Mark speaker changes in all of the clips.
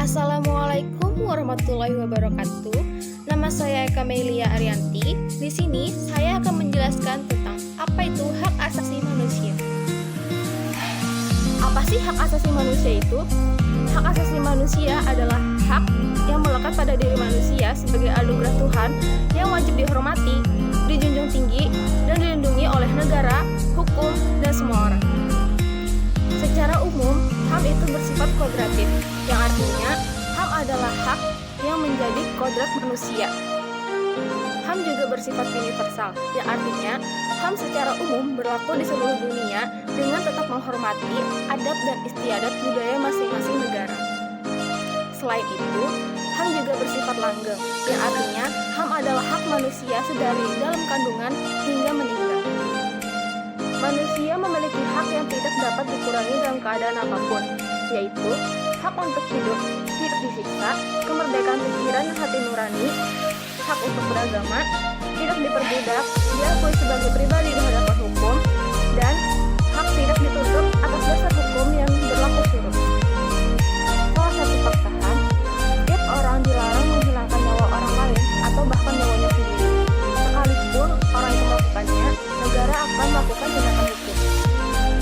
Speaker 1: Assalamualaikum warahmatullahi wabarakatuh. Nama saya Eka Melia Arianti. Di sini saya akan menjelaskan tentang apa itu hak asasi manusia. Apa sih hak asasi manusia itu? Hak asasi manusia adalah hak yang melekat pada diri manusia sebagai anugerah Tuhan yang wajib dihormati, dijunjung tinggi, dan dilindungi oleh negara, hukum, dan semua orang. Secara umum, HAM itu bersifat kodratif, yang artinya HAM adalah hak yang menjadi kodrat manusia. HAM juga bersifat universal, yang artinya HAM secara umum berlaku di seluruh dunia dengan tetap menghormati adat dan istiadat budaya masing-masing negara. Selain itu, HAM juga bersifat langgeng, yang artinya HAM adalah hak manusia sedari dalam kandungan hingga meninggal. Manusia memiliki hak yang tidak dapat dikurangi dalam keadaan apapun, yaitu hak untuk hidup, tidak disiksa, kemerdekaan pikiran dan hati nurani, hak untuk beragama, tidak diperbudak, diakui sebagai pribadi di hadapan hukum, dan hak tidak dituntut atas dasar hukum yang berlaku surut. Salah satu fakta HAM, setiap orang dilarang menghilangkan nyawa orang lain atau bahkan nyawanya sendiri. Sekalipun orang itu melakukannya, negara akan melakukan tindakan hukum.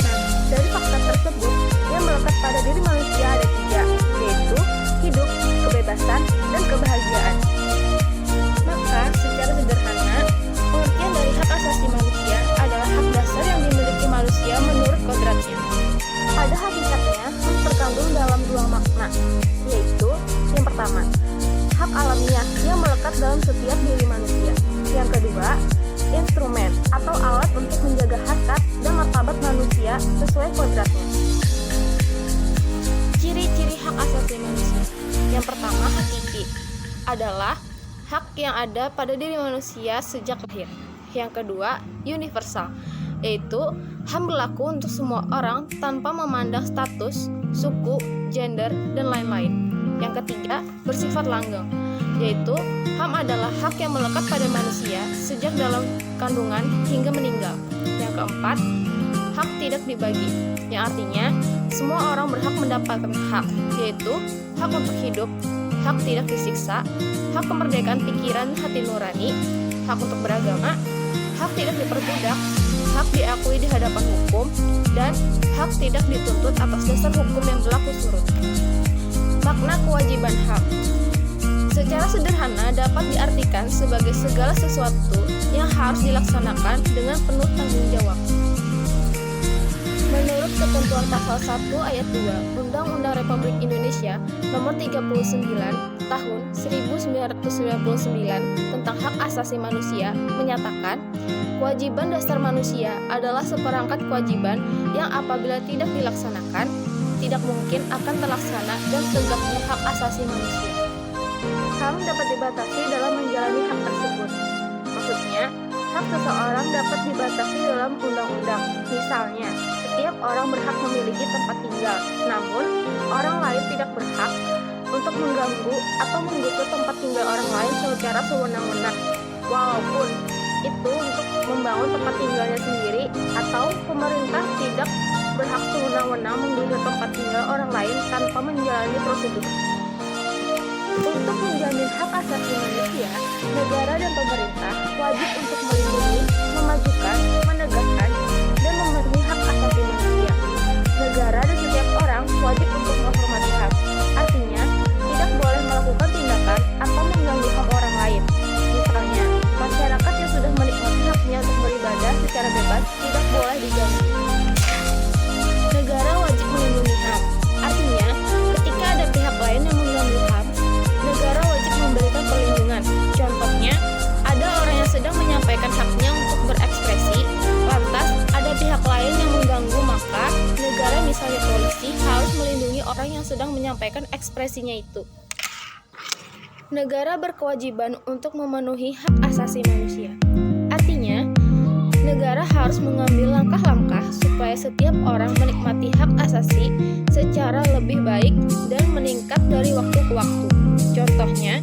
Speaker 1: Nah, dari fakta tersebut, yang melekat pada diri manusia ada 3, yaitu hidup, kebebasan, dan kebahagiaan. Maka, secara sederhana, pengertian dari hak asasi manusia adalah hak dasar yang dimiliki manusia menurut kodratnya. Pada hakikatnya, terkandung dalam 2 makna, yaitu yang pertama, hak alamiah yang melekat dalam setiap diri manusia. Yang kedua, instrumen atau alat untuk menjaga harkat dan martabat manusia sesuai kodratnya. Ciri-ciri hak asasi manusia. Yang pertama, hakiki adalah hak yang ada pada diri manusia sejak lahir. Yang kedua, universal, yaitu HAM berlaku untuk semua orang tanpa memandang status, suku, gender, dan lain-lain. Yang ketiga, bersifat langgeng, yaitu HAM adalah hak yang melekat pada manusia sejak dalam kandungan hingga meninggal. Yang keempat, hak tidak dibagi, yang artinya semua orang berhak mendapatkan hak, yaitu hak untuk hidup, hak tidak disiksa, hak kemerdekaan pikiran hati nurani, hak untuk beragama, hak tidak diperbudak, hak diakui di hadapan hukum, dan hak tidak dituntut atas dasar hukum yang berlaku surut. Makna kewajiban HAM secara sederhana dapat diartikan sebagai segala sesuatu yang harus dilaksanakan dengan penuh tanggung jawab. Menurut ketentuan pasal 1 ayat 2 Undang-Undang Republik Indonesia Nomor 39 Tahun 1999 tentang Hak Asasi Manusia menyatakan, kewajiban dasar manusia adalah seperangkat kewajiban yang apabila tidak dilaksanakan, tidak mungkin akan terlaksana dan tegaknya hak asasi manusia. HAM dapat dibatasi dalam menjalani hak tersebut. Maksudnya, hak seseorang dapat dibatasi dalam undang-undang. Misalnya, setiap orang berhak memiliki tempat tinggal, namun orang lain tidak berhak untuk mengganggu atau menggusur tempat tinggal orang lain secara sewenang-wenang, walaupun itu untuk membangun tempat tinggalnya sendiri, atau pemerintah tidak berhak sewenang-wenang menggusur tempat tinggal orang lain tanpa menjalani prosedur. Untuk menjamin hak asasi manusia, negara dan pemerintah wajib untuk melindungi, memajukan, menegakkan, dan memenuhi hak asasi manusia. Negara dan setiap orang wajib untuk menghormati HAM. Artinya, tidak boleh melakukan tindakan atau mengganggu hak orang lain. Misalnya, masyarakat yang sudah menikmati haknya untuk beribadah secara bebas tidak boleh diganggu. Negara wajib melindungi HAM. Artinya, ketika ada pihak lain yang mengganggu HAM, negara wajib memberikan perlindungan. Contohnya, ada orang yang sedang menyampaikan haknya untuk berekspresi, lantas ada pihak lain yang mengganggu, maka negara, misalnya polisi, harus melindungi orang yang sedang menyampaikan ekspresinya itu. Negara berkewajiban untuk memenuhi hak asasi manusia. Artinya, negara harus mengambil langkah-langkah supaya setiap orang menikmati hak asasi secara lebih baik dan meningkat dari waktu ke waktu. Contohnya,